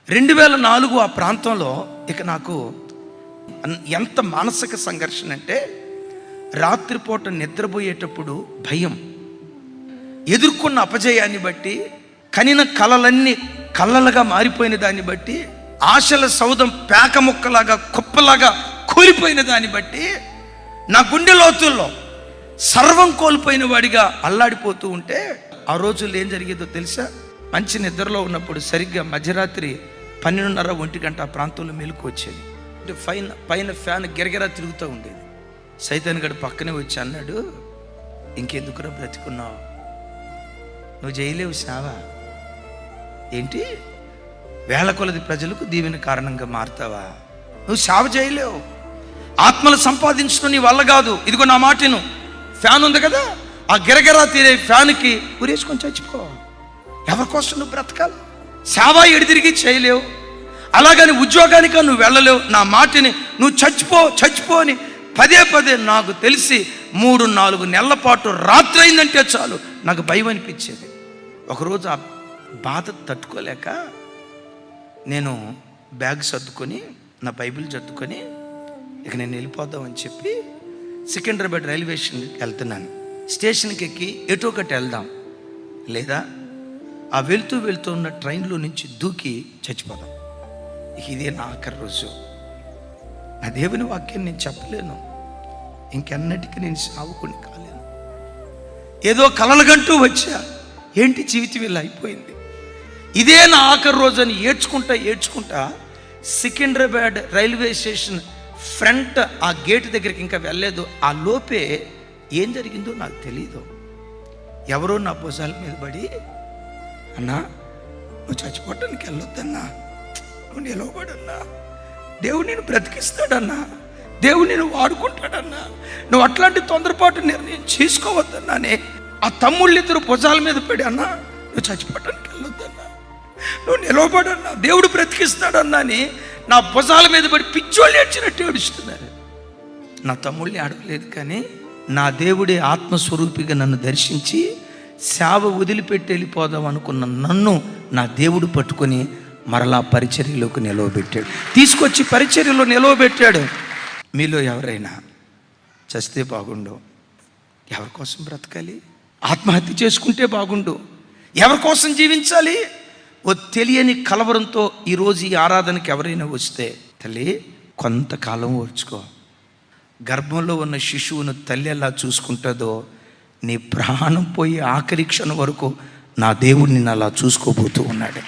2004 ఆ ప్రాంతంలో ఇక నాకు ఎంత మానసిక సంఘర్షణ అంటే, రాత్రిపూట నిద్రపోయేటప్పుడు భయం, ఎదుర్కొన్న అపజయాన్ని బట్టి, కనిన కలలన్నీ కళ్ళలుగా మారిపోయిన దాన్ని బట్టి, ఆశల సౌధం పేక ముక్కలాగా కుప్పలాగా కూలిపోయిన దాన్ని బట్టి, నా గుండె లోతుల్లో సర్వం కోల్పోయిన వాడిగా అల్లాడిపోతూ ఉంటే, ఆ రోజుల్లో ఏం జరిగేదో తెలుసా? మంచి నిద్రలో ఉన్నప్పుడు సరిగ్గా మధ్యరాత్రి 12:30-1 గంట ఆ ప్రాంతంలో మెలకు వచ్చేది. అంటే పైన ఫ్యాన్ గిరగిరా తిరుగుతూ ఉండేది. సైతాన్ గడు పక్కనే వచ్చి అన్నాడు, ఇంకెందుకురా బ్రతికున్నావు, నువ్వు చేయలేవు సేవ. ఏంటి, వేల కొలది ప్రజలకు దీవెన కారణంగా మారుతావా? నువ్వు సేవ చేయలేవు, ఆత్మలు సంపాదించడం నీ వల్ల కాదు. ఇదిగో నా మాటను, ఫ్యాన్ ఉంది కదా, ఆ గిరగిరా తీరే ఫ్యాన్కి ఉరేసుకొని చచ్చిపో. ఎవరి కోసం నువ్వు బ్రతకాలి? సేవ ఎడితిరిగి చేయలేవు, అలాగని ఉద్యోగానికి నువ్వు వెళ్ళలేవు. నా మాటని నువ్వు చచ్చిపో అని పదే నాకు తెలిసి 3-4 నెలల పాటు రాత్రి అయిందంటే చాలు నాకు భయం అనిపించేది. ఒకరోజు ఆ బాధ తట్టుకోలేక నేను బ్యాగ్ సర్దుకొని, నా బైబిల్ చదువుకొని, ఇక నేను వెళ్ళిపోదామని చెప్పి సికింద్రాబాద్ రైల్వే స్టేషన్కి వెళ్తున్నాను. స్టేషన్కి ఎక్కి ఎటో ఒకటి వెళ్దాం, లేదా ఆ వెళ్తూ ఉన్న ట్రైన్లో నుంచి దూకి చచ్చిపోదాం. ఇదే నా ఆఖరి రోజు. నా దేవుని వాక్యం నేను చెప్పలేను, ఇంకెన్నటికీ నేను సావుకుని కాలేను. ఏదో కలలుగంటూ వచ్చా, ఏంటి జీవితం ఇలా అయిపోయింది, ఇదే నా ఆఖరి రోజు అని ఏడ్చుకుంటా సికింద్రాబాద్ రైల్వే స్టేషన్ ఫ్రంట్ ఆ గేట్ దగ్గరికి ఇంకా వెళ్ళలేదు. ఆ లోపే ఏం జరిగిందో నాకు తెలీదు. ఎవరో నా భుజాల మీద పడి, అన్నా నువ్వు చచ్చిపోవటానికి వెళ్ళొద్దన్నా, నువ్వు నిలవబడన్నా, దేవుడు నేను బ్రతికిస్తాడన్నా, దేవుడు నేను వాడుకుంటాడన్నా, నువ్వు అట్లాంటి తొందరపాటు నిర్ణయం చేసుకోవద్దన్నానే. ఆ తమ్ముళ్ళిద్దరు భుజాల మీద పడి, అన్నా నువ్వు చచ్చిపోవటానికి వెళ్ళొద్దన్నా, నువ్వు నిలవబడన్నా, దేవుడు బ్రతికిస్తాడన్నా అని నా భుజాల మీద పడి పిచ్చోళ్ళు ఏడ్చినట్టు ఏడుస్తున్నారు. నా తమ్ముళ్ళని అడగలేదు, కానీ నా దేవుడే ఆత్మస్వరూపిగా నన్ను దర్శించి సేవ వదిలిపెట్టి వెళ్ళిపోదాం అనుకున్న నన్ను నా దేవుడు పట్టుకొని మరలా పరిచర్యలోకి నిలవబెట్టాడు, తీసుకొచ్చి పరిచర్యలో నిలవబెట్టాడు. మీలో ఎవరైనా చస్తే బాగుండు, ఎవరి కోసం బ్రతకాలి? ఆత్మహత్య చేసుకుంటే బాగుండు, ఎవరి కోసం జీవించాలి? ఓ తెలియని కలవరంతో ఈరోజు ఈ ఆరాధనకి ఎవరైనా వస్తే, తల్లి కొంతకాలం ఓర్చుకో. గర్భంలో ఉన్న శిశువును తల్లి ఎలా చూసుకుంటుందో, నీ ప్రాణం పోయి ఆఖరి క్షణం వరకు నా దేవుడు నిన్ను అలా చూసుకోబోతూ ఉన్నాడు.